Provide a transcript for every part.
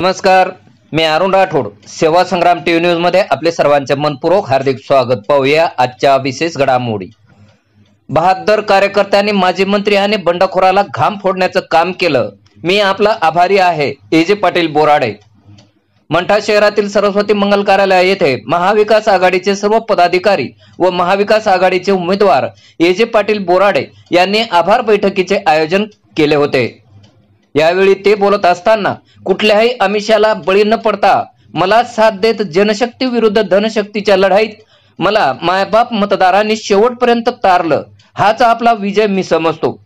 नमस्कार, मी अरुण राठोड. सेवा संग्राम TV news मध्ये आपले सर्वांचे मनपूर्वक हार्दिक स्वागत. पाहूया आजच्या विशेष घडामोडी. बहादर कार्यकर्त्यांनी माजी मंत्री आणि बंडखोराला घाम फोडण्याचं काम केलं. मी आपला आभारी आहे. एजे पाटील बोराडे. मंठा शहरातील सरस्वती मंगल कार्यालय येथे महाविकास आघाडीचे सर्व पदाधिकारी व महाविकास आघाडीचे उमेदवार एजे पाटील बोराडे यांनी आभार बैठकीचे आयोजन केले होते. यावेळी ते बोलत असताना कुठल्याही आमिषाला बळी न पडता मला साथ देत जनशक्ती विरुद्ध धनशक्तीच्या लढाईत मला मायबाप मतदारांनी शेवटपर्यंत तारलं, हाच आपला विजय मी समजतो.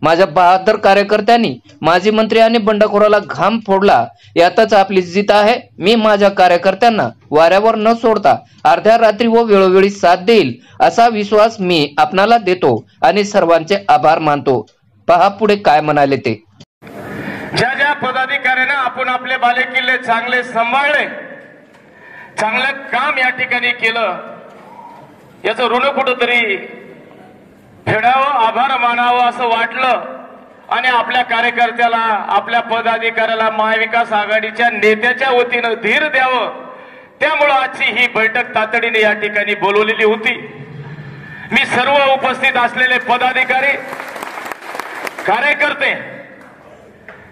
माझ्या बहादर कार्यकर्त्यांनी माजी मंत्री आणि बंडखोराला घाम फोडला, यातच आपली जित आहे. मी माझ्या कार्यकर्त्यांना वाऱ्यावर न सोडता अर्ध्या रात्री व वेळोवेळी साथ देईल असा विश्वास मी आपणाला देतो आणि सर्वांचे आभार मानतो. पहा पुढे काय म्हणाले ते. ज्या ज्या पदाधिकाऱ्यांना आपण आपले बालेकिल्ले चांगले सांभाळले, चांगलं काम या ठिकाणी केलं, याचं ऋण कुठंतरी फेडावं, आभार मानावं असं वाटलं आणि आपल्या कार्यकर्त्याला, आपल्या पदाधिकाऱ्याला महाविकास आघाडीच्या नेत्याच्या वतीनं धीर द्यावं. त्यामुळं आजची ही बैठक तातडीने या ठिकाणी बोलवलेली होती. मी सर्व उपस्थित असलेले पदाधिकारी, कार्यकर्ते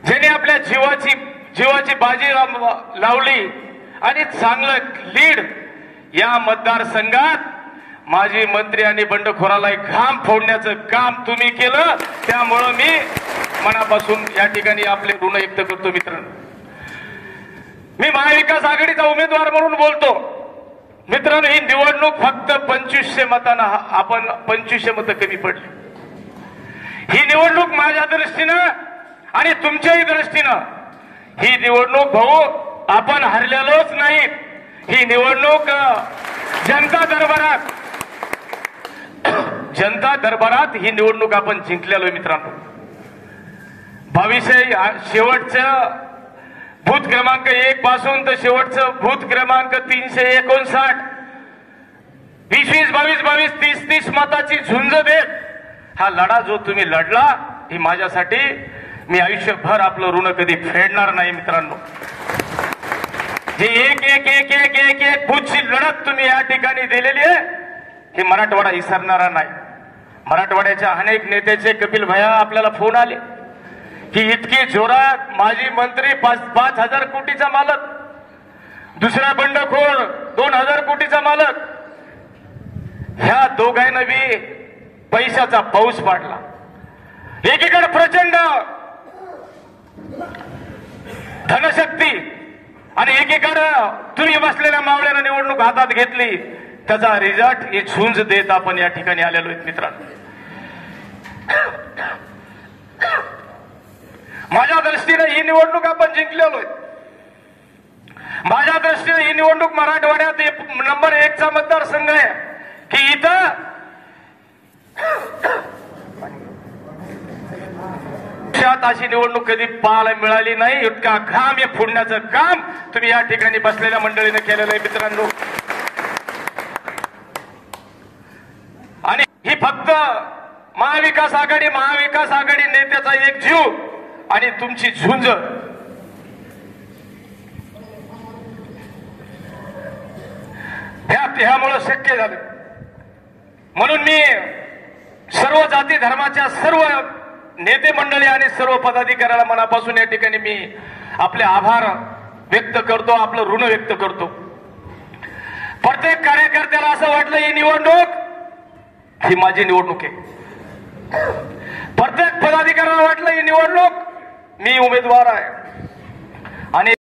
ज्यांनी आपल्या जीवाची बाजी लावली आणि चांगलं लीड या मतदारसंघात माजी मंत्री आणि बंडखोराला घाम फोडण्याचं काम तुम्ही केलं. त्यामुळं मी मनापासून या ठिकाणी आपले ऋण व्यक्त करतो. मित्रांनो, मी महाविकास आघाडीचा उमेदवार म्हणून बोलतो. मित्रांनो, ही निवडणूक फक्त 2500 मतांना, आपण 2500 मतं कमी पडली. ही निवडणूक माझ्या दृष्टीनं आणि तुमच्याही दृष्टीनं ही निवडणूक भाऊ आपण हरलेलोच नाही. ही निवडणूक जनता दरबारात ही निवडणूक आपण जिंकलेलो. मित्रांनो, भविष्य शेवटचं बूथ क्रमांक 1 पासून तर शेवटचं बूथ क्रमांक 359 20-20, 22-22, 30-30 मताची झुंज देत हा लढा जो तुम्ही लढला, ही माझ्यासाठी मी आयुष्यभर आपलं ऋण कधी फेडणार नाही. मित्रांनो, जी एक बूथची लढत तुम्ही या ठिकाणी दिलेली आहे, हे मराठवाडा विसरणारा नाही. मराठवाड्याच्या अनेक नेत्याचे, कपिल भैया, आपल्याला फोन आले की इतकी जोरात माजी मंत्री 5,000 कोटीचा मालक, दुसरा बंडखोर 2,000 कोटीचा मालक, ह्या दोघांना बी पैशाचा पाऊस पाडला. एकीकडे प्रचंड धनशक्ती आणि एकीकडे तुम्ही बसलेल्या मावळ्यानं निवडणूक हातात घेतली. त्याचा रिझल्ट ही झुंज देत आपण या ठिकाणी आलेलो आहेत. मित्रांनो, माझ्या दृष्टीने ही निवडणूक आपण जिंकलेलो आहे. माझ्या दृष्टीने ही निवडणूक मराठवाड्यात नंबर 1चा मतदारसंघ आहे की इथं अशी निवडणूक कधी पाहायला मिळाली नाही. इतका घाम हे फोडण्याचं काम तुम्ही या ठिकाणी बसलेल्या मंडळीने केलेलं आहे. मित्रांनो, आणि ही फक्त महाविकास आघाडी नेत्याचा एक जीव आणि तुमची झुंज, ह्यामुळे शक्य झालं. म्हणून मी सर्व जाती धर्माच्या सर्व नेते मंडळी आणि सर्व पदाधिकाऱ्याला मनापासून या ठिकाणी मी आपले आभार व्यक्त करतो, आपलं ऋण व्यक्त करतो. प्रत्येक कार्यकर्त्याला असं वाटलं ही निवडणूक ही माझी निवडणूक आहे. प्रत्येक पदाधिकाऱ्याला वाटलं ही निवडणूक मी उमेदवार आहे आणि